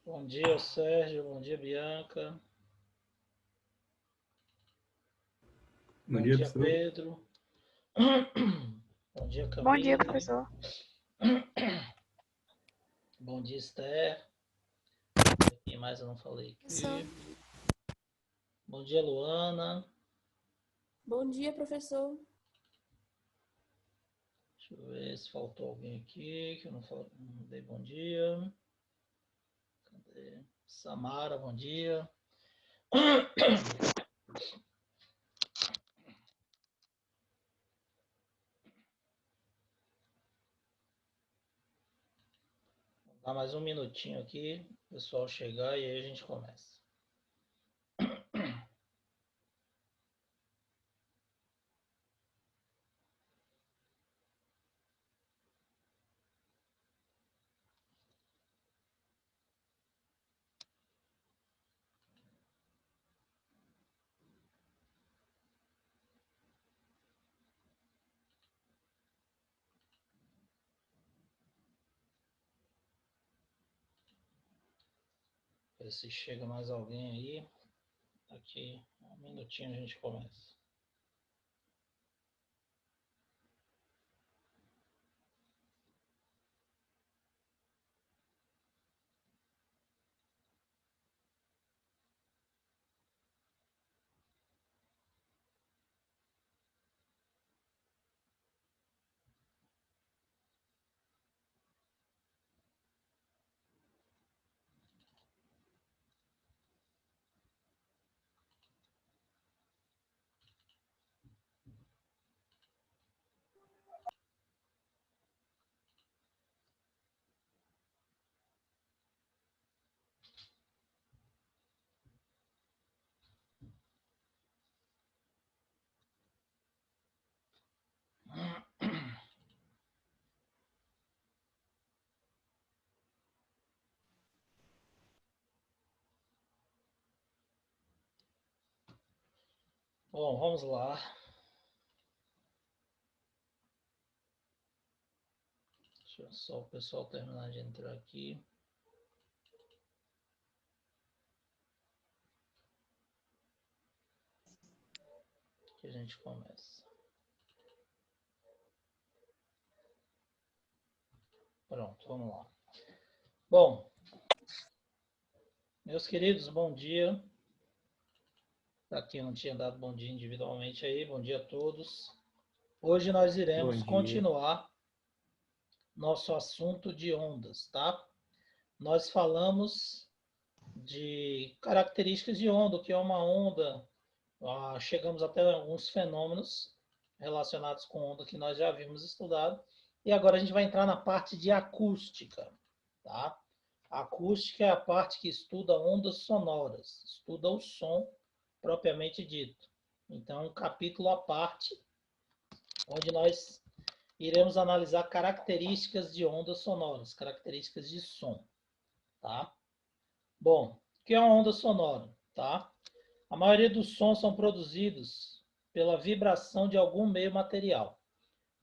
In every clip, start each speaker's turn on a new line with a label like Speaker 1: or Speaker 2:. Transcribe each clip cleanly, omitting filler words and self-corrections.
Speaker 1: Bom dia, Sérgio. Bom dia, Bianca.
Speaker 2: Bom
Speaker 1: Bom
Speaker 2: dia,
Speaker 1: dia,
Speaker 2: professor.
Speaker 1: Pedro. Bom dia,
Speaker 3: Bom dia,
Speaker 1: Camille.
Speaker 3: professor.
Speaker 1: Bom dia, Esther. Quem mais eu não falei
Speaker 4: Professor.
Speaker 1: aqui? Bom dia, Luana.
Speaker 4: Bom dia, professor.
Speaker 1: Deixa eu ver se faltou alguém aqui que eu não dei bom dia. Cadê? Samara, bom dia. Vou dar mais um minutinho aqui, o pessoal chegar e aí a gente começa. Ver se chega mais alguém aí. Aqui, um minutinho a gente começa. Bom, vamos lá. Deixa só o pessoal terminar de entrar aqui. Que a gente começa. Pronto, vamos lá. Bom, meus queridos, bom dia. Para quem não tinha dado bom dia individualmente aí, bom dia a todos. Hoje nós iremos
Speaker 2: Bom dia.
Speaker 1: continuar nosso assunto de ondas, tá? Nós falamos de características de onda, o que é uma onda. Chegamos até alguns fenômenos relacionados com onda que nós já havíamos estudado. E agora a gente vai entrar na parte de acústica, tá? A acústica é a parte que estuda ondas sonoras, estuda o som propriamente dito. Então, um capítulo à parte, onde nós iremos analisar características de ondas sonoras, características de som, tá? Bom, o que é uma onda sonora, tá? A maioria dos sons são produzidos pela vibração de algum meio material.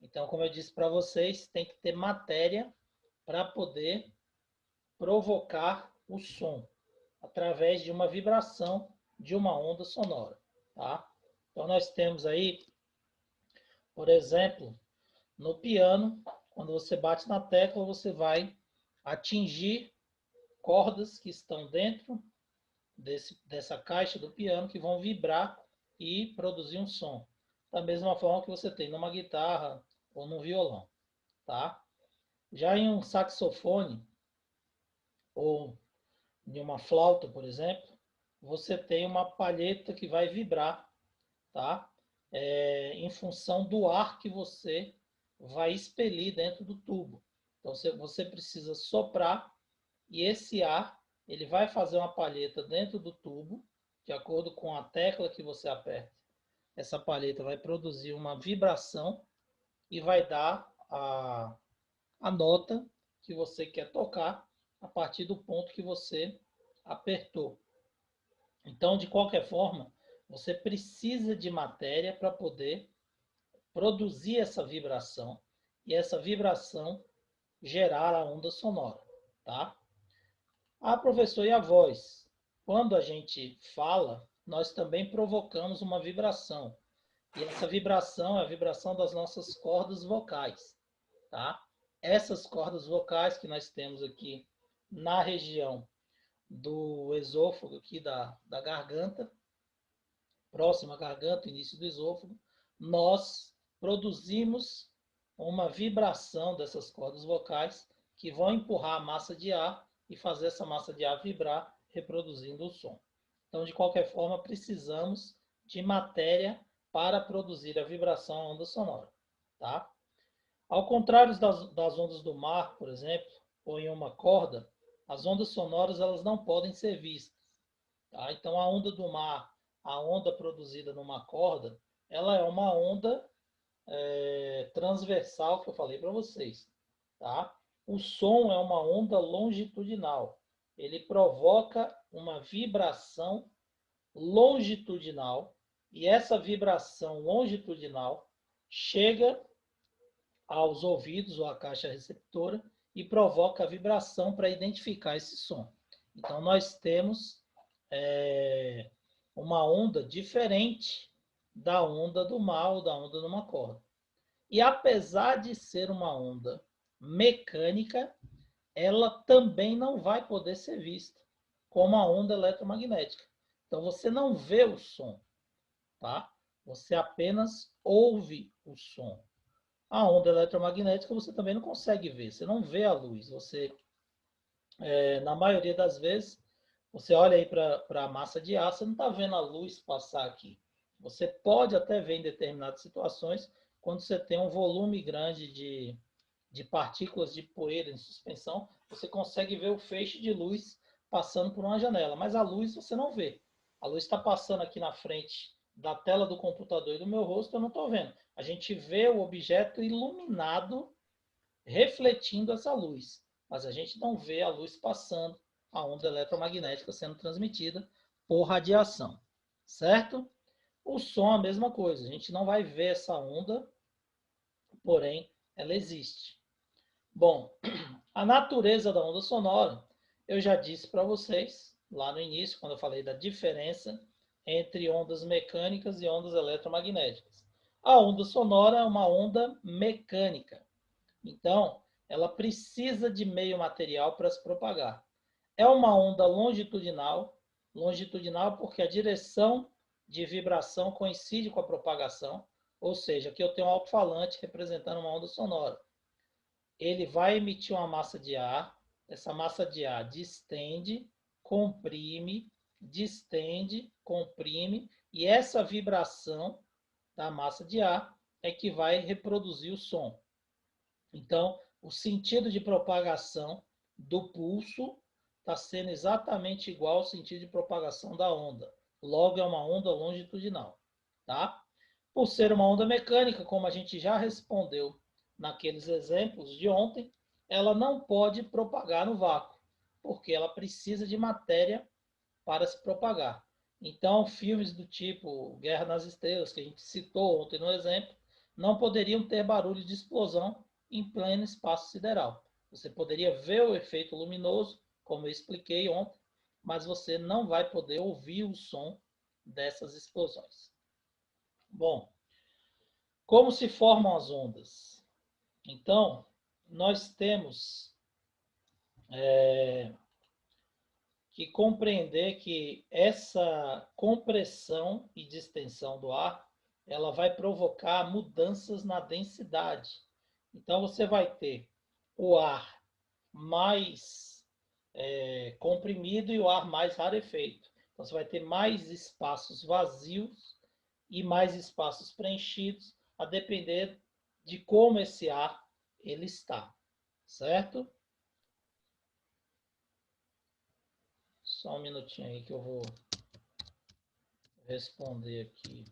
Speaker 1: Então, como eu disse para vocês, tem que ter matéria para poder provocar o som através de uma vibração de uma onda sonora, tá? Então, nós temos aí, por exemplo, no piano, quando você bate na tecla, você vai atingir cordas que estão dentro dessa caixa do piano que vão vibrar e produzir um som. Da mesma forma que você tem numa guitarra ou num violão, tá? Já em um saxofone ou em uma flauta, por exemplo, você tem uma palheta que vai vibrar, tá? Em função do ar que você vai expelir dentro do tubo. Então você precisa soprar e esse ar ele vai fazer uma palheta dentro do tubo, de acordo com a tecla que você aperta. Essa palheta vai produzir uma vibração e vai dar a nota que você quer tocar a partir do ponto que você apertou. Então, de qualquer forma, você precisa de matéria para poder produzir essa vibração e essa vibração gerar a onda sonora, tá? Ah, professor, e a voz? Quando a gente fala, nós também provocamos uma vibração. E essa vibração é a vibração das nossas cordas vocais, tá? Essas cordas vocais que nós temos aqui na região do esôfago, aqui da garganta, próxima à garganta, início do esôfago, nós produzimos uma vibração dessas cordas vocais que vão empurrar a massa de ar e fazer essa massa de ar vibrar, reproduzindo o som. Então, de qualquer forma, precisamos de matéria para produzir a vibração a onda sonora, tá? Ao contrário das ondas do mar, por exemplo, ou em uma corda, as ondas sonoras elas não podem ser vistas, tá? Então, a onda do mar, a onda produzida numa corda, ela é uma onda transversal que eu falei para vocês, tá? O som é uma onda longitudinal. Ele provoca uma vibração longitudinal e essa vibração longitudinal chega aos ouvidos ou à caixa receptora e provoca a vibração para identificar esse som. Então, nós temos uma onda diferente da onda do mar ou da onda numa corda. E apesar de ser uma onda mecânica, ela também não vai poder ser vista como a onda eletromagnética. Então você não vê o som, tá? Você apenas ouve o som. A onda eletromagnética você também não consegue ver, você não vê a luz. Você, na maioria das vezes, você olha aí para a massa de ar, você não está vendo a luz passar aqui. Você pode até ver em determinadas situações, quando você tem um volume grande de partículas de poeira em suspensão, você consegue ver o feixe de luz passando por uma janela, mas a luz você não vê. A luz está passando aqui na frente da tela do computador e do meu rosto, eu não estou vendo. A gente vê o objeto iluminado, refletindo essa luz, mas a gente não vê a luz passando, a onda eletromagnética sendo transmitida por radiação, certo? O som é a mesma coisa, a gente não vai ver essa onda, porém ela existe. Bom, a natureza da onda sonora, eu já disse para vocês lá no início, quando eu falei da diferença entre ondas mecânicas e ondas eletromagnéticas. A onda sonora é uma onda mecânica. Então, ela precisa de meio material para se propagar. É uma onda longitudinal, longitudinal porque a direção de vibração coincide com a propagação, ou seja, aqui eu tenho um alto-falante representando uma onda sonora. Ele vai emitir uma massa de ar, essa massa de ar distende, comprime, e essa vibração da massa de ar é que vai reproduzir o som. Então, o sentido de propagação do pulso está sendo exatamente igual ao sentido de propagação da onda. Logo, é uma onda longitudinal, tá? Por ser uma onda mecânica, como a gente já respondeu naqueles exemplos de ontem, ela não pode propagar no vácuo, porque ela precisa de matéria para se propagar. Então, filmes do tipo Guerra nas Estrelas, que a gente citou ontem no exemplo, não poderiam ter barulho de explosão em pleno espaço sideral. Você poderia ver o efeito luminoso, como eu expliquei ontem, mas você não vai poder ouvir o som dessas explosões. Bom, como se formam as ondas? Então, nós temos que compreender que essa compressão e distensão do ar, ela vai provocar mudanças na densidade. Então, você vai ter o ar mais comprimido e o ar mais rarefeito. Então, você vai ter mais espaços vazios e mais espaços preenchidos, a depender de como esse ar ele está, certo? Só um minutinho aí que eu vou responder aqui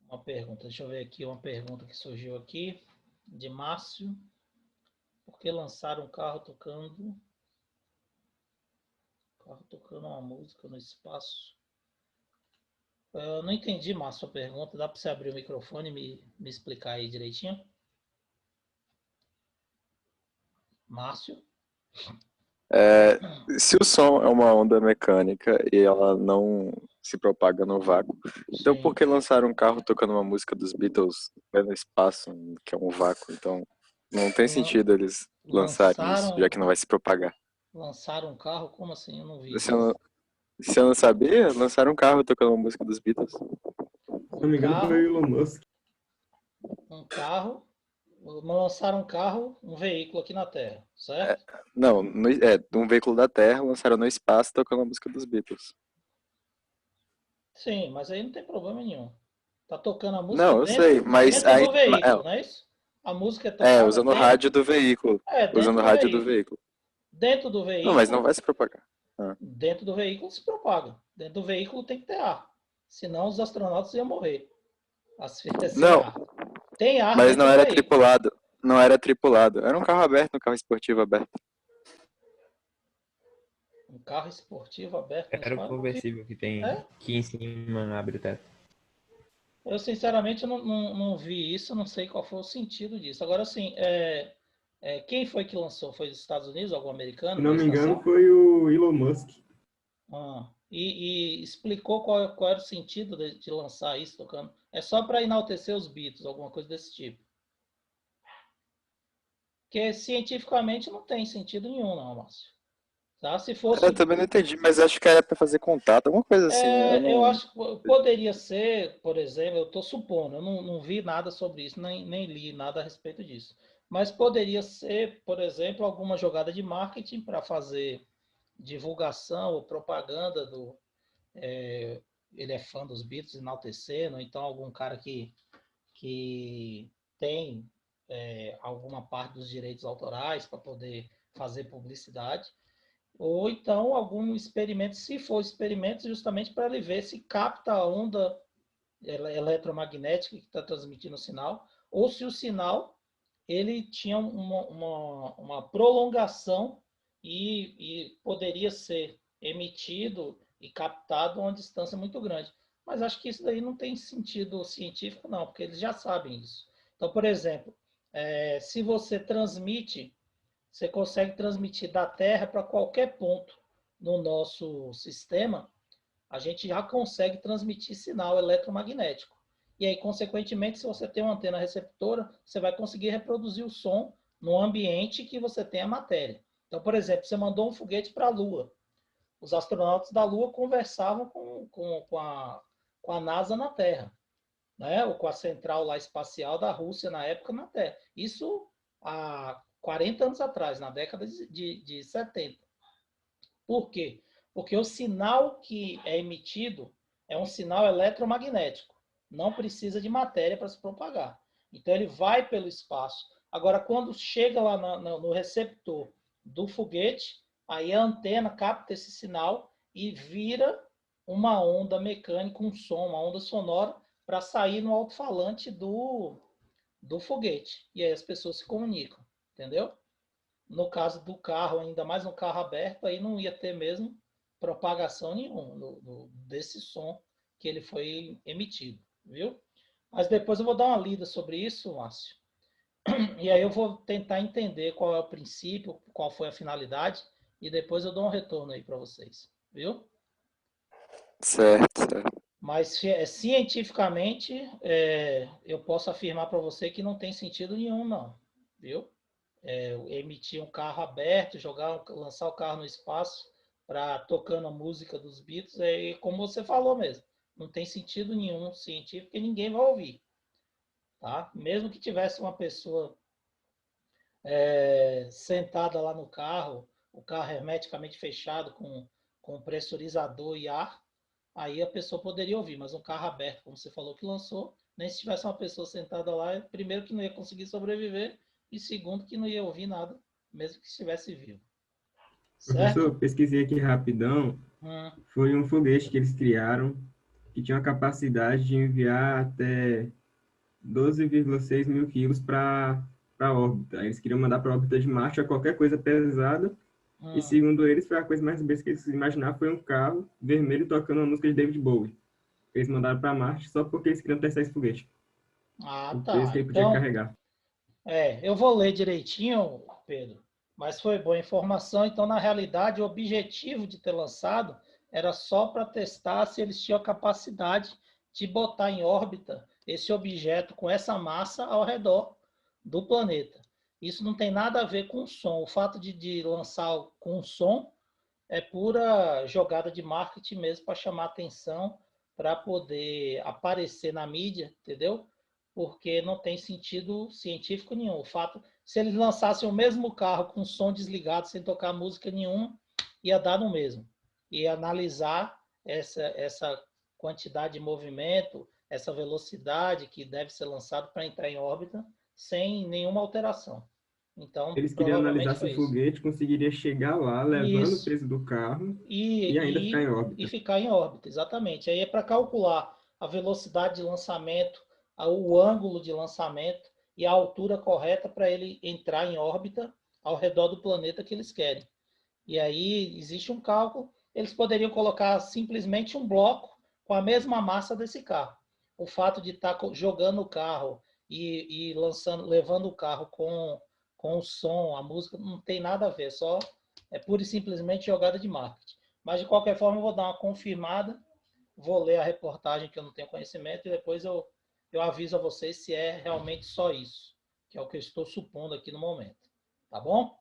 Speaker 1: uma pergunta. Deixa eu ver aqui uma pergunta que surgiu aqui, de Márcio. Por que lançaram um carro tocando uma música no espaço? Eu não entendi, Márcio, a pergunta. Dá para você abrir o microfone e me explicar aí direitinho? Márcio?
Speaker 2: Se o som é uma onda mecânica e ela não se propaga no vácuo, então por
Speaker 1: Sim.
Speaker 2: que lançaram um carro tocando uma música dos Beatles no espaço, que é um vácuo? Então não tem
Speaker 1: Lan-
Speaker 2: sentido eles lançarem isso, já
Speaker 1: lançaram,
Speaker 2: que não vai se propagar.
Speaker 1: lançaram um carro? Como assim? Eu não vi
Speaker 2: Você
Speaker 1: isso.
Speaker 2: não, você não sabia? Lançaram um carro tocando uma música dos Beatles.
Speaker 3: Se
Speaker 1: Um
Speaker 3: não me engano, foi o
Speaker 1: carro,
Speaker 3: Elon Musk.
Speaker 1: um carro, lançaram um carro, um veículo aqui na Terra, certo?
Speaker 2: Não, de um veículo da Terra, lançaram no espaço tocando uma música dos Beatles.
Speaker 1: Sim, mas aí não tem problema nenhum. Tá tocando a música
Speaker 2: Não, eu sei, mas
Speaker 1: dentro
Speaker 2: aí.
Speaker 1: do veículo, não é isso? A música é
Speaker 2: É,
Speaker 1: tocada
Speaker 2: usando o rádio
Speaker 1: dentro,
Speaker 2: do veículo.
Speaker 1: dentro
Speaker 2: Usando o
Speaker 1: do
Speaker 2: rádio do
Speaker 1: veículo.
Speaker 2: veículo.
Speaker 1: Dentro do
Speaker 2: Não, mas não
Speaker 1: veículo,
Speaker 2: vai se propagar. Ah.
Speaker 1: dentro do veículo se propaga. Dentro do veículo tem que ter ar. Senão os astronautas iam morrer sem
Speaker 2: Não,
Speaker 1: ar. Tem ar
Speaker 2: mas
Speaker 1: dentro
Speaker 2: não
Speaker 1: do
Speaker 2: era
Speaker 1: veículo.
Speaker 2: tripulado. Não era tripulado. Era um carro aberto, um carro esportivo aberto.
Speaker 1: Um carro esportivo aberto no
Speaker 5: Era o
Speaker 1: espaço, eu não vi.
Speaker 5: conversível que tem
Speaker 1: É?
Speaker 5: aqui em cima, abre o teto.
Speaker 1: Eu sinceramente não vi isso, não sei qual foi o sentido disso. Agora, assim, quem foi que lançou? Foi dos Estados Unidos, algum
Speaker 3: Se
Speaker 1: americano
Speaker 3: não
Speaker 1: da
Speaker 3: me engano,
Speaker 1: estação?
Speaker 3: foi o Elon Musk.
Speaker 1: E explicou qual era o sentido de lançar isso tocando. É só para enaltecer os Beatles, alguma coisa desse tipo. Porque cientificamente não tem sentido nenhum, não, Márcio. Tá? Se fosse
Speaker 2: Eu também não entendi, mas acho que era pra fazer contato, alguma coisa assim. Eu
Speaker 1: eu
Speaker 2: não.
Speaker 1: acho que poderia ser, por exemplo, eu estou supondo, eu não vi nada sobre isso, nem li nada a respeito disso. Mas poderia ser, por exemplo, alguma jogada de marketing para fazer divulgação ou propaganda do. Ele é fã dos Beatles, enaltecendo, ou então algum cara que tem alguma parte dos direitos autorais para poder fazer publicidade. Ou então algum experimento, se for experimento, justamente para ele ver se capta a onda eletromagnética que está transmitindo o sinal, ou se o sinal ele tinha uma prolongação e poderia ser emitido e captado a uma distância muito grande. Mas acho que isso daí não tem sentido científico, não, porque eles já sabem isso. Então, por exemplo, se você transmite, você consegue transmitir da Terra para qualquer ponto no nosso sistema, a gente já consegue transmitir sinal eletromagnético. E aí, consequentemente, se você tem uma antena receptora, você vai conseguir reproduzir o som no ambiente que você tem a matéria. Então, por exemplo, você mandou um foguete para a Lua. Os astronautas da Lua conversavam com a NASA na Terra, né? Ou com a central lá espacial da Rússia na época na Terra. Isso há 40 anos atrás, na década de 70. Por quê? Porque o sinal que é emitido é um sinal eletromagnético. Não precisa de matéria para se propagar. Então ele vai pelo espaço. Agora, quando chega lá no receptor do foguete, aí a antena capta esse sinal e vira uma onda mecânica, um som, uma onda sonora, para sair no alto-falante do foguete. E aí as pessoas se comunicam, entendeu? No caso do carro, ainda mais um carro aberto, aí não ia ter mesmo propagação nenhuma desse som que ele foi emitido, viu? Mas depois eu vou dar uma lida sobre isso, Márcio. E aí eu vou tentar entender qual é o princípio, qual foi a finalidade, e depois eu dou um retorno aí para vocês, viu?
Speaker 2: Certo, certo.
Speaker 1: Mas cientificamente, eu posso afirmar para você que não tem sentido nenhum, não, viu? Emitir um carro aberto, lançar o carro no espaço para tocando a música dos Beatles, como você falou mesmo, não tem sentido nenhum científico e ninguém vai ouvir, tá? Mesmo que tivesse uma pessoa sentada lá no carro, o carro hermeticamente fechado com pressurizador e ar, aí a pessoa poderia ouvir, mas um carro aberto, como você falou que lançou, nem se tivesse uma pessoa sentada lá, primeiro que não ia conseguir sobreviver e segundo que não ia ouvir nada, mesmo que estivesse vivo. Certo?
Speaker 3: Professor, pesquisei aqui rapidão.
Speaker 1: Hum,
Speaker 3: Foi um foguete que eles criaram que tinha a capacidade de enviar até 12,6 mil quilos para a órbita. Eles queriam mandar para a órbita de Marte a qualquer coisa pesada. E
Speaker 1: hum.
Speaker 3: segundo eles, foi a coisa mais besta que eles imaginaram, foi um carro vermelho tocando uma música de David Bowie. Eles mandaram para Marte só porque eles queriam testar esse foguete.
Speaker 1: Ah,
Speaker 3: O peso
Speaker 1: tá.
Speaker 3: que ele podia
Speaker 1: Então,
Speaker 3: carregar.
Speaker 1: eu vou ler direitinho, Pedro, Mas foi boa informação. Então, na realidade, o objetivo de ter lançado era só para testar se eles tinham a capacidade de botar em órbita esse objeto com essa massa ao redor do planeta. Isso não tem nada a ver com o som. O fato de lançar com som é pura jogada de marketing mesmo para chamar atenção, para poder aparecer na mídia, entendeu? Porque não tem sentido científico nenhum. O fato, se eles lançassem o mesmo carro com som desligado, sem tocar música nenhuma, ia dar no mesmo. E analisar essa quantidade de movimento, essa velocidade que deve ser lançado para entrar em órbita sem nenhuma alteração. Então,
Speaker 3: Eles queriam analisar se
Speaker 1: foi
Speaker 3: o
Speaker 1: isso.
Speaker 3: foguete conseguiria chegar lá, levando
Speaker 1: Isso.
Speaker 3: o peso do carro e ainda ficar em
Speaker 1: E
Speaker 3: órbita.
Speaker 1: ficar em órbita, exatamente. Aí é para calcular a velocidade de lançamento, o ângulo de lançamento e a altura correta para ele entrar em órbita ao redor do planeta que eles querem. E aí existe um cálculo. Eles poderiam colocar simplesmente um bloco com a mesma massa desse carro. O fato de estar jogando o carro e lançando, levando o carro com o som, a música, não tem nada a ver, só é pura e simplesmente jogada de marketing. Mas, de qualquer forma, eu vou dar uma confirmada, vou ler a reportagem que eu não tenho conhecimento e depois eu aviso a vocês se é realmente só isso, que é o que eu estou supondo aqui no momento. Tá bom?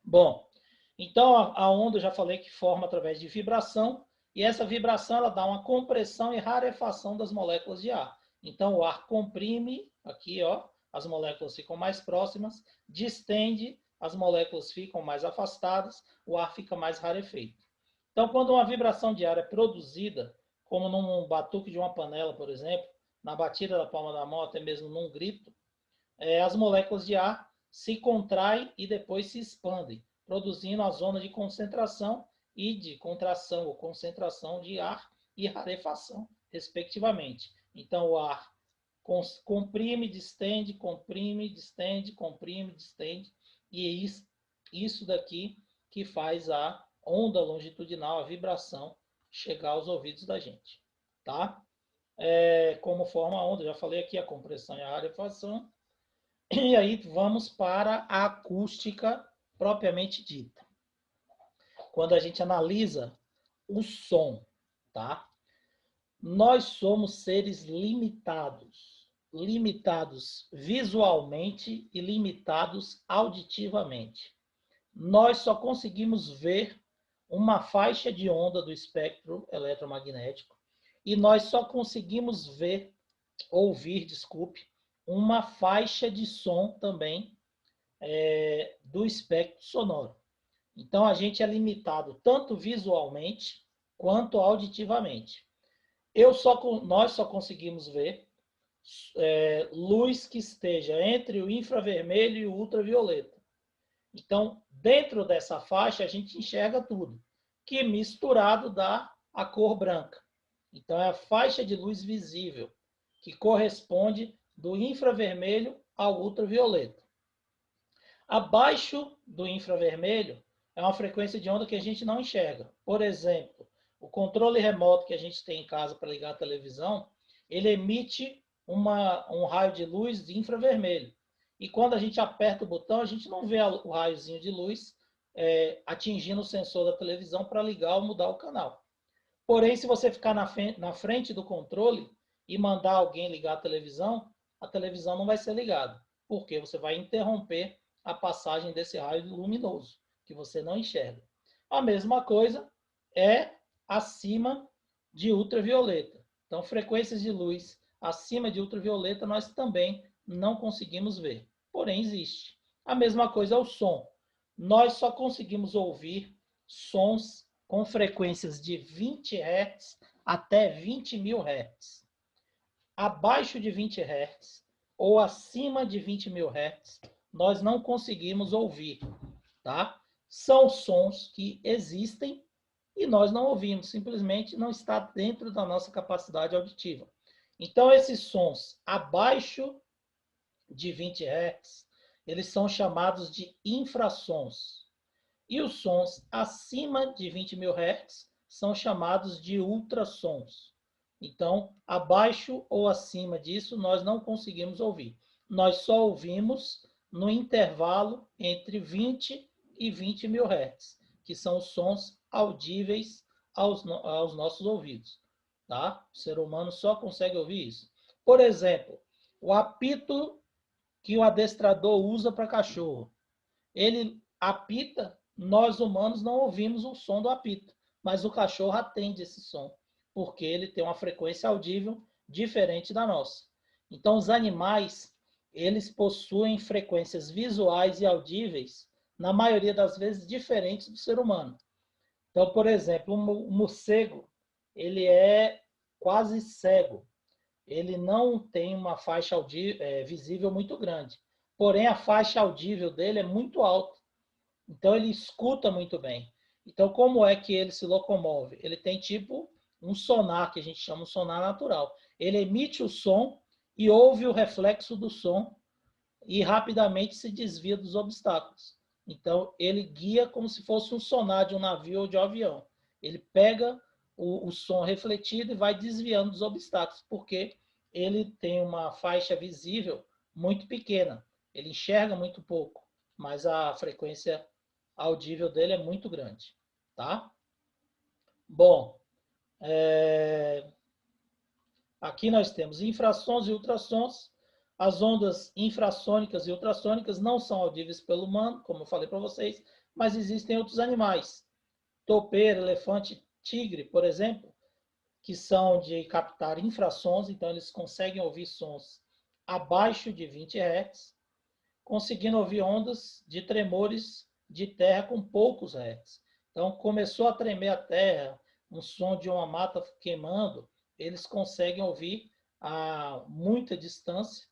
Speaker 1: Bom, então a onda eu já falei que forma através de vibração e essa vibração ela dá uma compressão e rarefação das moléculas de ar. Então o ar comprime, aqui ó, as moléculas ficam mais próximas, distende, as moléculas ficam mais afastadas, o ar fica mais rarefeito. Então, quando uma vibração de ar é produzida, como num batuque de uma panela, por exemplo, na batida da palma da mão, até mesmo num grito, as moléculas de ar se contraem e depois se expandem, produzindo a zona de concentração e de contração ou concentração de ar e rarefação, respectivamente. Então, o ar comprime, distende, comprime, distende, comprime, distende, e é isso daqui que faz a onda longitudinal, a vibração, chegar aos ouvidos da gente. Tá? Como forma a onda, já falei aqui, a compressão e a rarefação. E aí vamos para a acústica propriamente dita. Quando a gente analisa o som, tá? Nós somos seres limitados visualmente e limitados auditivamente. Nós só conseguimos ver uma faixa de onda do espectro eletromagnético e nós só conseguimos ouvir, uma faixa de som também do espectro sonoro. Então, a gente é limitado tanto visualmente quanto auditivamente. Nós só conseguimos ver luz que esteja entre o infravermelho e o ultravioleta. Então, dentro dessa faixa, a gente enxerga tudo, que misturado dá a cor branca. Então, é a faixa de luz visível, que corresponde do infravermelho ao ultravioleta. Abaixo do infravermelho é uma frequência de onda que a gente não enxerga. Por exemplo, o controle remoto que a gente tem em casa para ligar a televisão, ele emite um raio de luz de infravermelho. E quando a gente aperta o botão, a gente não vê o raiozinho de luz atingindo o sensor da televisão para ligar ou mudar o canal. Porém, se você ficar na frente do controle e mandar alguém ligar a televisão não vai ser ligada, porque você vai interromper a passagem desse raio luminoso, que você não enxerga. A mesma coisa é acima de ultravioleta. Então, frequências de luz acima de ultravioleta nós também não conseguimos ver, porém existe. A mesma coisa é o som. Nós só conseguimos ouvir sons com frequências de 20 Hz até 20.000 Hz. Abaixo de 20 Hz ou acima de 20.000 Hz, nós não conseguimos ouvir, tá? São sons que existem e nós não ouvimos, simplesmente não está dentro da nossa capacidade auditiva. Então, esses sons abaixo de 20 Hz, eles são chamados de infrassons. E os sons acima de 20.000 Hz são chamados de ultrassons. Então, abaixo ou acima disso, nós não conseguimos ouvir. Nós só ouvimos no intervalo entre 20 e 20 mil Hz, que são os sons audíveis aos nossos ouvidos. Tá? O ser humano só consegue ouvir isso. Por exemplo, o apito que o adestrador usa para cachorro. Ele apita, nós humanos não ouvimos o som do apito, mas o cachorro atende esse som, porque ele tem uma frequência audível diferente da nossa. Então, os animais, eles possuem frequências visuais e audíveis, na maioria das vezes, diferentes do ser humano. Então, por exemplo, o morcego, ele é quase cego. Ele não tem uma faixa visível muito grande. Porém, a faixa audível dele é muito alta. Então, ele escuta muito bem. Então, como é que ele se locomove? Ele tem tipo um sonar, que a gente chama de sonar natural. Ele emite o som e ouve o reflexo do som e rapidamente se desvia dos obstáculos. Então, ele guia como se fosse um sonar de um navio ou de um avião. Ele pega o som refletido e vai desviando dos obstáculos, porque ele tem uma faixa visível muito pequena. Ele enxerga muito pouco, mas a frequência audível dele é muito grande. Tá? Bom, aqui nós temos infrassons e ultrassons. As ondas infrassônicas e ultrassônicas não são audíveis pelo humano, como eu falei para vocês, mas existem outros animais. Topeira, elefante, tigre, por exemplo, que são de captar infrassons, então eles conseguem ouvir sons abaixo de 20 Hz, conseguindo ouvir ondas de tremores de terra com poucos Hz. Então, começou a tremer a terra, um som de uma mata queimando, eles conseguem ouvir a muita distância,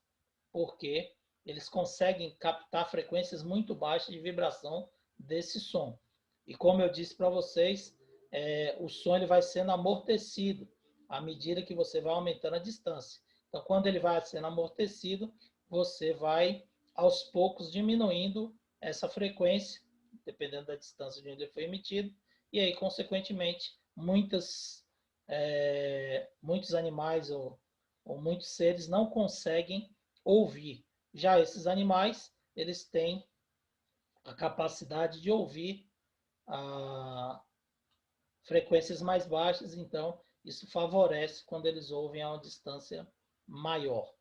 Speaker 1: porque eles conseguem captar frequências muito baixas de vibração desse som. E como eu disse para vocês, o som ele vai sendo amortecido à medida que você vai aumentando a distância. Então, quando ele vai sendo amortecido, você vai aos poucos diminuindo essa frequência, dependendo da distância de onde ele foi emitido, e aí, consequentemente, muitos animais ou muitos seres não conseguem ouvir. Já esses animais, eles têm a capacidade de ouvir frequências mais baixas, então isso favorece quando eles ouvem a uma distância maior,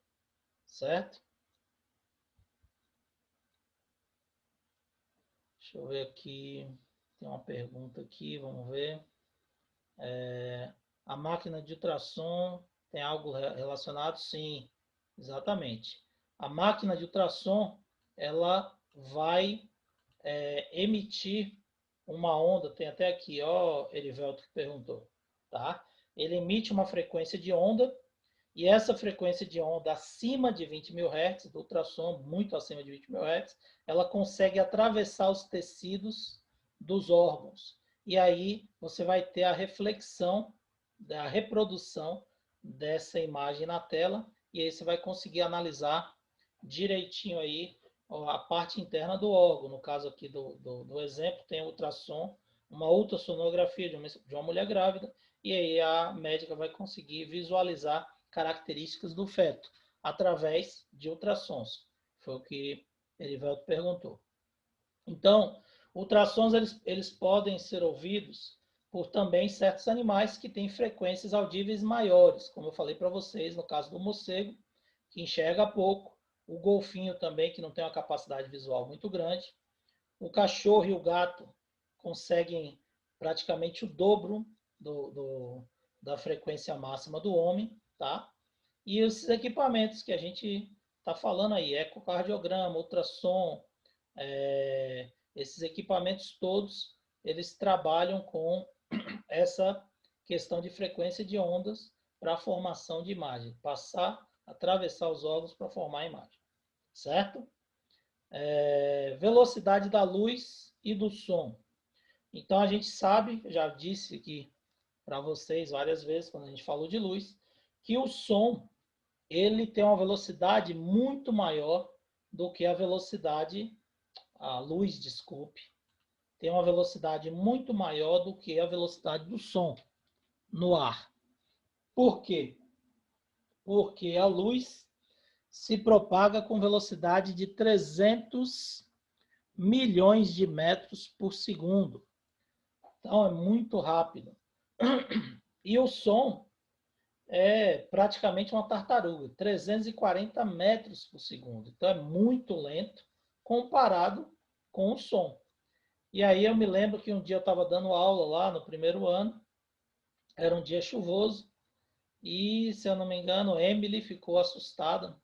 Speaker 1: certo? Deixa eu ver aqui, tem uma pergunta aqui, vamos ver. A máquina de ultrassom tem algo relacionado? Sim, exatamente. A máquina de ultrassom, ela vai emitir uma onda, tem até aqui, ó, Erivelto que perguntou, tá? Ele emite uma frequência de onda, e essa frequência de onda acima de 20 mil Hz, do ultrassom muito acima de 20 mil Hz, ela consegue atravessar os tecidos dos órgãos. E aí você vai ter a reflexão, da reprodução dessa imagem na tela, e aí você vai conseguir analisar direitinho aí a parte interna do órgão. No caso aqui do exemplo, tem ultrassom, uma ultrassonografia de uma mulher grávida, e aí a médica vai conseguir visualizar características do feto através de ultrassons. Foi o que Erivelto perguntou. Então, ultrassons eles podem ser ouvidos por também certos animais que têm frequências audíveis maiores, como eu falei para vocês, no caso do morcego, que enxerga pouco, o golfinho também, que não tem uma capacidade visual muito grande, o cachorro e o gato conseguem praticamente o dobro da frequência máxima do homem, tá? E esses equipamentos que a gente está falando aí, ecocardiograma, ultrassom, esses equipamentos todos, eles trabalham com essa questão de frequência de ondas para a formação de imagem, atravessar os órgãos para formar a imagem, certo? Velocidade da luz e do som. Então a gente sabe, já disse aqui para vocês várias vezes, quando a gente falou de luz, que o som ele tem uma velocidade muito maior do que a luz, desculpe, tem uma velocidade muito maior do que a velocidade do som no ar. Por quê? Porque a luz se propaga com velocidade de 300 milhões de metros por segundo. Então, é muito rápido. E o som é praticamente uma tartaruga, 340 metros por segundo. Então, é muito lento comparado com o som. E aí eu me lembro que um dia eu estava dando aula lá no primeiro ano, era um dia chuvoso, e, se eu não me engano, Emily ficou assustada,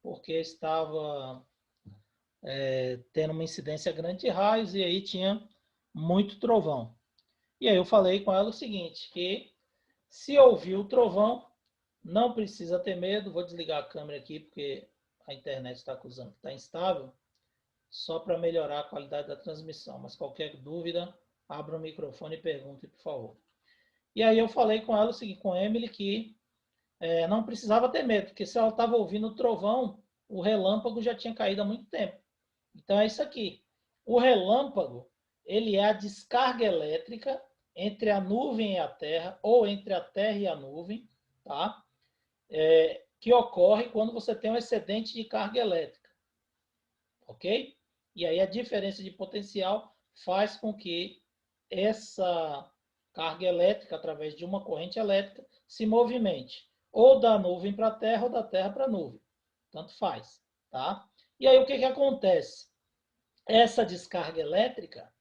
Speaker 1: porque estava tendo uma incidência grande de raios, e aí tinha muito trovão. E aí eu falei com ela o seguinte, que se ouvir o trovão, não precisa ter medo. Vou desligar a câmera aqui, porque a internet está acusando que está instável, só para melhorar a qualidade da transmissão. Mas qualquer dúvida, abra o microfone e pergunte, por favor. E aí eu falei com ela o seguinte, com a Emily, que não precisava ter medo, porque se ela estava ouvindo o trovão, o relâmpago já tinha caído há muito tempo. Então é isso aqui. O relâmpago, ele é a descarga elétrica entre a nuvem e a terra, ou entre a terra e a nuvem, tá? Que ocorre quando você tem um excedente de carga elétrica. Ok? E aí a diferença de potencial faz com que essa carga elétrica, através de uma corrente elétrica, se movimente ou da nuvem para a terra ou da terra para a nuvem. Tanto faz. Tá? E aí o que acontece? Essa descarga elétrica,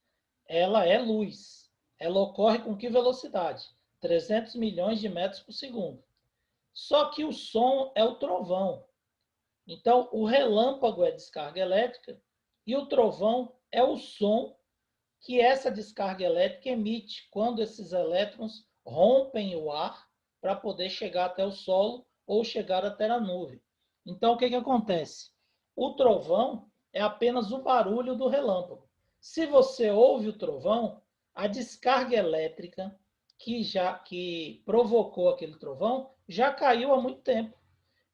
Speaker 1: ela é luz. Ela ocorre com que velocidade? 300 milhões de metros por segundo. Só que o som é o trovão. Então, o relâmpago é descarga elétrica e o trovão é o som que essa descarga elétrica emite quando esses elétrons rompem o ar para poder chegar até o solo ou chegar até a nuvem. Então, o que acontece? O trovão é apenas o barulho do relâmpago. Se você ouve o trovão, a descarga elétrica que provocou aquele trovão já caiu há muito tempo.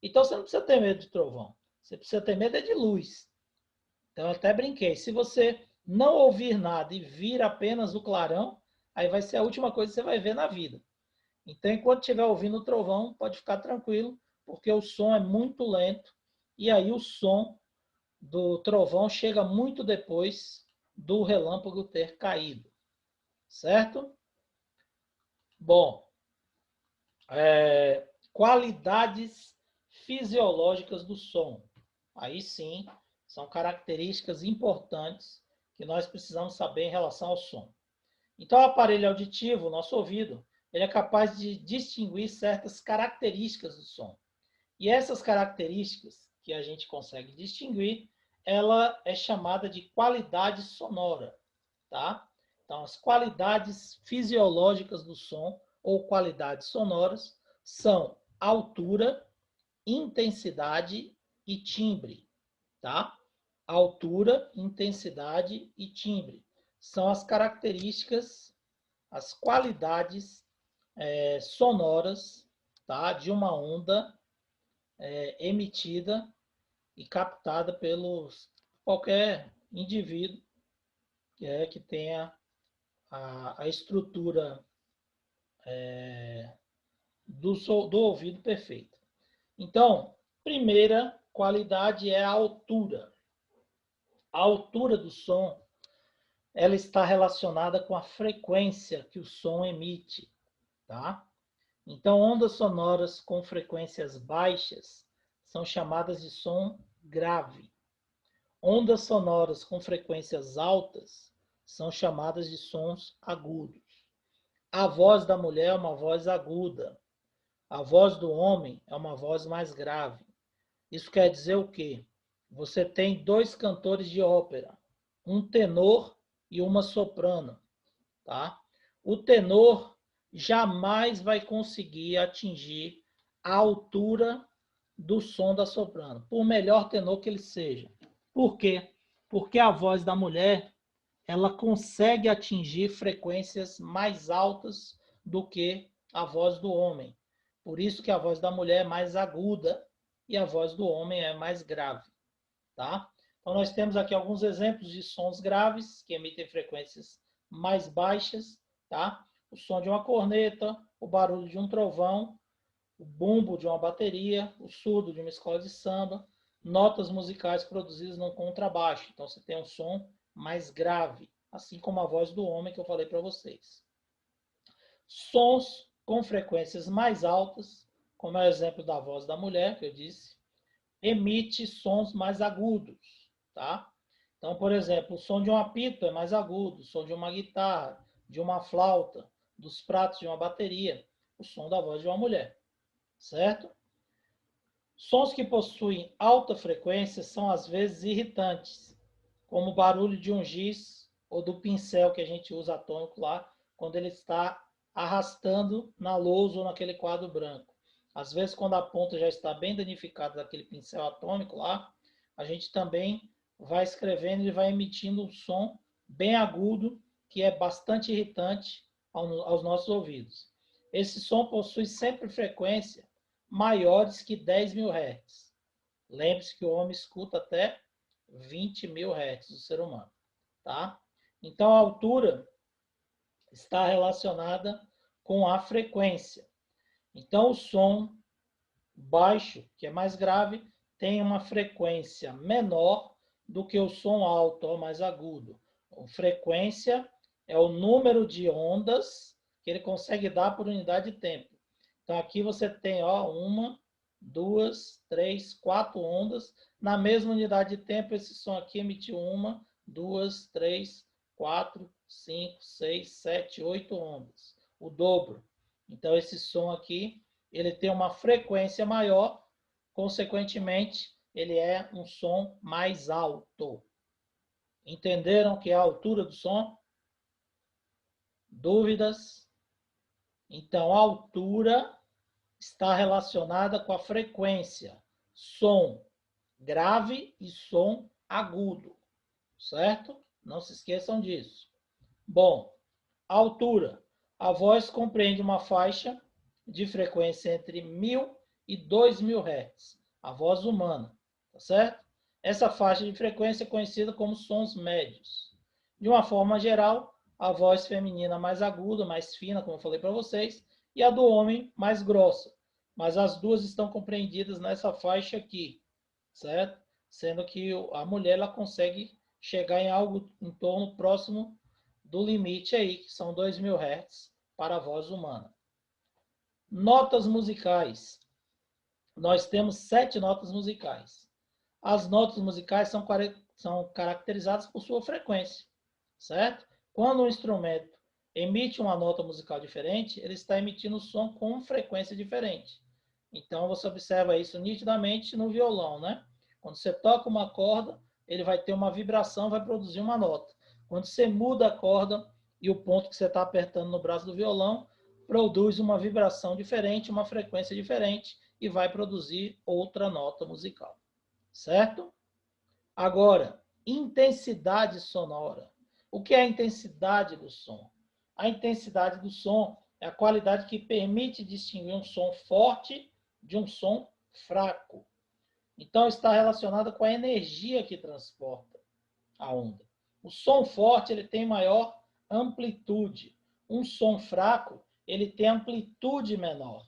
Speaker 1: Então, você não precisa ter medo de trovão. Você precisa ter medo de luz. Então, eu até brinquei. Se você não ouvir nada e vir apenas o clarão, aí vai ser a última coisa que você vai ver na vida. Então, enquanto estiver ouvindo o trovão, pode ficar tranquilo, porque o som é muito lento. E aí o som do trovão chega muito depois do relâmpago ter caído. Certo? Bom, qualidades fisiológicas do som. Aí sim, são características importantes que nós precisamos saber em relação ao som. Então, o aparelho auditivo, o nosso ouvido, ele é capaz de distinguir certas características do som. E essas características que a gente consegue distinguir, ela é chamada de qualidade sonora, tá? Então, as qualidades fisiológicas do som, ou qualidades sonoras, são altura, intensidade e timbre, tá? Altura, intensidade e timbre são as características, as qualidades sonoras, tá? De uma onda emitida e captada pelo qualquer indivíduo que tenha a estrutura do ouvido perfeita. Então, primeira qualidade é a altura. A altura do som, ela está relacionada com a frequência que o som emite, tá? Então, ondas sonoras com frequências baixas são chamadas de som grave. Ondas sonoras com frequências altas são chamadas de sons agudos. A voz da mulher é uma voz aguda. A voz do homem é uma voz mais grave. Isso quer dizer o quê? Você tem dois cantores de ópera, um tenor e uma soprano, tá? O tenor jamais vai conseguir atingir a altura do som da soprano, por melhor tenor que ele seja. Por quê? Porque a voz da mulher, ela consegue atingir frequências mais altas do que a voz do homem. Por isso que a voz da mulher é mais aguda e a voz do homem é mais grave, tá? Então, nós temos aqui alguns exemplos de sons graves que emitem frequências mais baixas, tá? O som de uma corneta, o barulho de um trovão, o bumbo de uma bateria, o surdo de uma escola de samba notas musicais produzidas no contrabaixo. Então, você tem um som mais grave, assim como a voz do homem que eu falei para vocês. Sons com frequências mais altas, como é o exemplo da voz da mulher, que eu disse, emite sons mais agudos, tá? Então, por exemplo, o som de um apito é mais agudo, o som de uma guitarra, de uma flauta, dos pratos de uma bateria, o som da voz de uma mulher, certo? Sons que possuem alta frequência são às vezes irritantes, como o barulho de um giz ou do pincel que a gente usa atômico lá, quando ele está arrastando na lousa ou naquele quadro branco. Às vezes, quando a ponta já está bem danificada daquele pincel atômico lá, a gente também vai escrevendo e vai emitindo um som bem agudo, que é bastante irritante aos nossos ouvidos. Esse som possui sempre frequência maiores que 10.000 Hz. Lembre-se que o homem escuta até 20.000 Hz, o ser humano. Tá? Então, a altura está relacionada com a frequência. Então, o som baixo, que é mais grave, tem uma frequência menor do que o som alto, ou mais agudo. A frequência é o número de ondas que ele consegue dar por unidade de tempo. Então, aqui você tem 1, 2, 3, 4 ondas. Na mesma unidade de tempo, esse som aqui emitiu 1, 2, 3, 4, 5, 6, 7, 8 ondas. O dobro. Então, esse som aqui, ele tem uma frequência maior, consequentemente, ele é um som mais alto. Entenderam que é a altura do som? Dúvidas? Então, a altura está relacionada com a frequência, som grave e som agudo, certo? Não se esqueçam disso. Bom, a altura. A voz compreende uma faixa de frequência entre 1.000 e 2.000 Hz, a voz humana, tá certo? Essa faixa de frequência é conhecida como sons médios. De uma forma geral, a voz feminina mais aguda, mais fina, como eu falei para vocês, e a do homem mais grossa. Mas as duas estão compreendidas nessa faixa aqui, certo? Sendo que a mulher ela consegue chegar em algo em torno próximo do limite aí, que são 2.000 Hz para a voz humana. Notas musicais. Nós temos 7 notas musicais. As notas musicais são caracterizadas por sua frequência, certo? Quando um instrumento emite uma nota musical diferente, ele está emitindo som com frequência diferente. Então, você observa isso nitidamente no violão, né? Quando você toca uma corda, ele vai ter uma vibração, vai produzir uma nota. Quando você muda a corda e o ponto que você está apertando no braço do violão, produz uma vibração diferente, uma frequência diferente e vai produzir outra nota musical. Certo? Agora, intensidade sonora. O que é a intensidade do som? A intensidade do som é a qualidade que permite distinguir um som forte de um som fraco. Então, está relacionada com a energia que transporta a onda. O som forte ele tem maior amplitude. Um som fraco ele tem amplitude menor,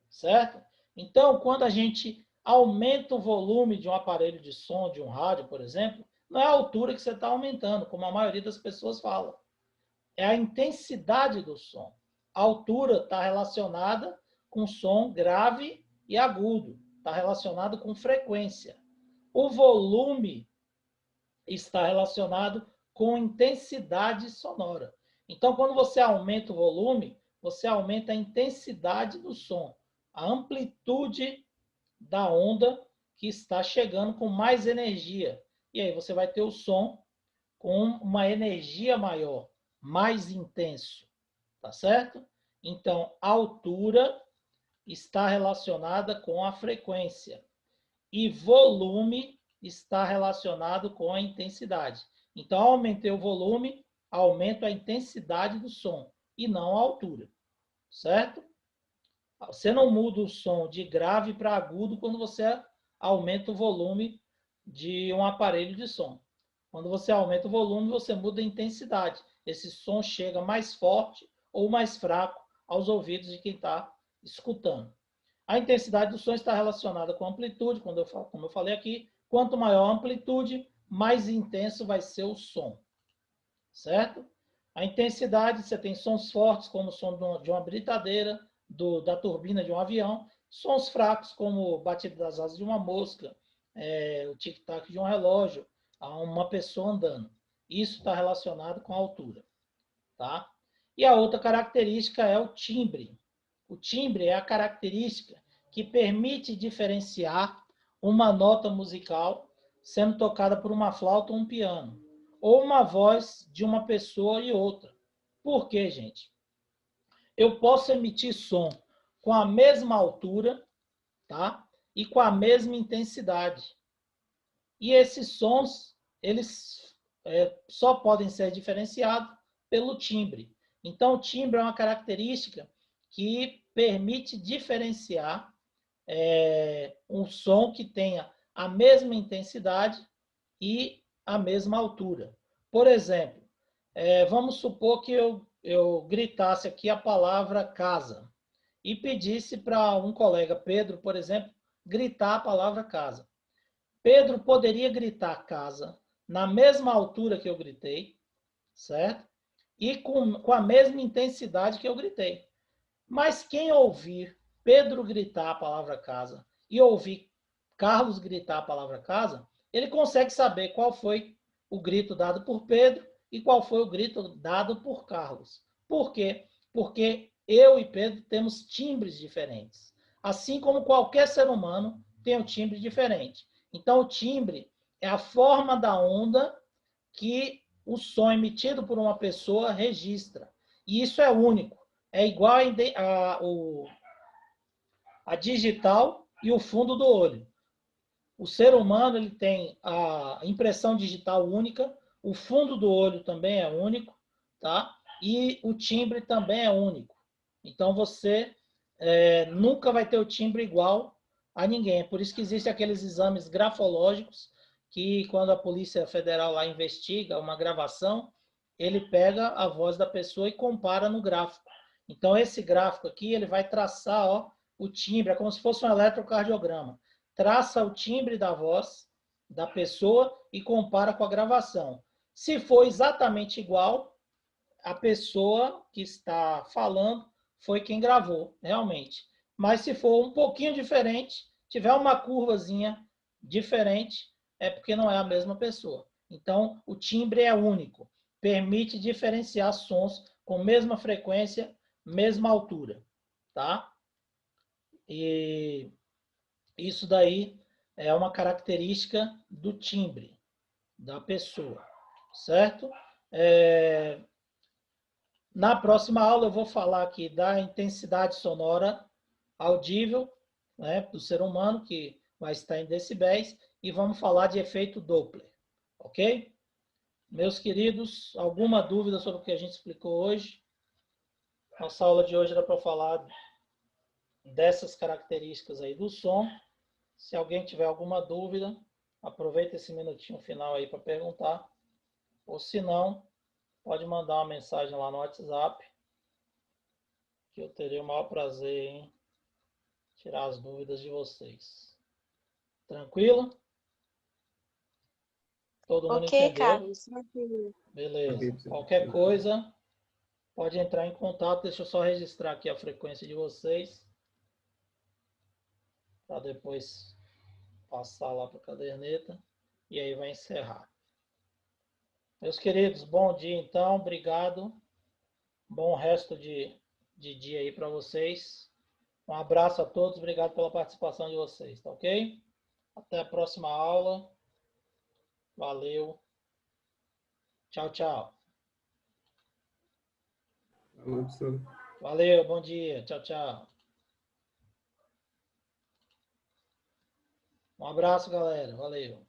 Speaker 1: certo? Então, quando a gente aumenta o volume de um aparelho de som, de um rádio, por exemplo, não é a altura que você está aumentando, como a maioria das pessoas fala. É a intensidade do som. A altura está relacionada com som grave e agudo. Está relacionado com frequência. O volume está relacionado com intensidade sonora. Então, quando você aumenta o volume, você aumenta a intensidade do som, a amplitude da onda que está chegando com mais energia. E aí você vai ter o som com uma energia maior, mais intenso, tá certo? Então, a altura está relacionada com a frequência e volume está relacionado com a intensidade. Então, aumentei o volume, aumento a intensidade do som e não a altura, certo? Você não muda o som de grave para agudo quando você aumenta o volume de um aparelho de som. Quando você aumenta o volume, você muda a intensidade. Esse som chega mais forte ou mais fraco aos ouvidos de quem está escutando. A intensidade do som está relacionada com a amplitude, como eu falei aqui, Quanto maior a amplitude, mais intenso vai ser o som, certo? A intensidade, você tem sons fortes, como o som de uma britadeira, da turbina de um avião, sons fracos, como o batido das asas de uma mosca, o tic-tac de um relógio, a uma pessoa andando. Isso está relacionado com a altura, tá? E a outra característica é o timbre. O timbre é a característica que permite diferenciar uma nota musical sendo tocada por uma flauta ou um piano, ou uma voz de uma pessoa e outra. Por quê, gente? Eu posso emitir som com a mesma altura, tá? E com a mesma intensidade. E esses sons, eles só podem ser diferenciados pelo timbre. Então, o timbre é uma característica que permite diferenciar um som que tenha a mesma intensidade e a mesma altura. Por exemplo, vamos supor que eu gritasse aqui a palavra casa e pedisse para um colega, Pedro, por exemplo, gritar a palavra casa. Pedro poderia gritar casa na mesma altura que eu gritei, certo? E com a mesma intensidade que eu gritei. Mas quem ouvir Pedro gritar a palavra casa e ouvir Carlos gritar a palavra casa, ele consegue saber qual foi o grito dado por Pedro e qual foi o grito dado por Carlos. Por quê? Porque eu e Pedro temos timbres diferentes. Assim como qualquer ser humano tem um timbre diferente. Então, o timbre é a forma da onda que o som emitido por uma pessoa registra. E isso é único. É igual a digital e o fundo do olho. O ser humano ele tem a impressão digital única, o fundo do olho também é único, tá? E o timbre também é único. Então você nunca vai ter o timbre igual a ninguém. Por isso que existem aqueles exames grafológicos que quando a Polícia Federal lá investiga uma gravação, ele pega a voz da pessoa e compara no gráfico. Então esse gráfico aqui ele vai traçar, ó, o timbre, é como se fosse um eletrocardiograma. Traça o timbre da voz da pessoa e compara com a gravação. Se for exatamente igual, a pessoa que está falando foi quem gravou, realmente. Mas se for um pouquinho diferente, tiver uma curvazinha diferente, é porque não é a mesma pessoa. Então, o timbre é único, permite diferenciar sons com mesma frequência, mesma altura, tá? E isso daí é uma característica do timbre da pessoa, certo? Na próxima aula eu vou falar aqui da intensidade sonora audível, né, do ser humano, que vai estar em decibéis, e vamos falar de efeito Doppler, ok? Meus queridos, alguma dúvida sobre o que a gente explicou hoje? Nossa aula de hoje era para falar dessas características aí do som. Se alguém tiver alguma dúvida, aproveita esse minutinho final aí para perguntar. Ou se não, pode mandar uma mensagem lá no WhatsApp, que eu terei o maior prazer em tirar as dúvidas de vocês. Tranquilo? Todo mundo
Speaker 4: Ok,
Speaker 1: entendeu?
Speaker 4: Carlos. Tranquilo.
Speaker 1: Beleza. Qualquer coisa, pode entrar em contato. Deixa eu só registrar aqui a frequência de vocês, para depois passar lá para a caderneta. E aí vai encerrar. Meus queridos, bom dia então. Obrigado. Bom resto de dia aí para vocês. Um abraço a todos. Obrigado pela participação de vocês, tá ok? Até a próxima aula. Valeu. Tchau, tchau.
Speaker 3: Falou, professor.
Speaker 1: Valeu, bom dia. Tchau, tchau. Um abraço, galera. Valeu.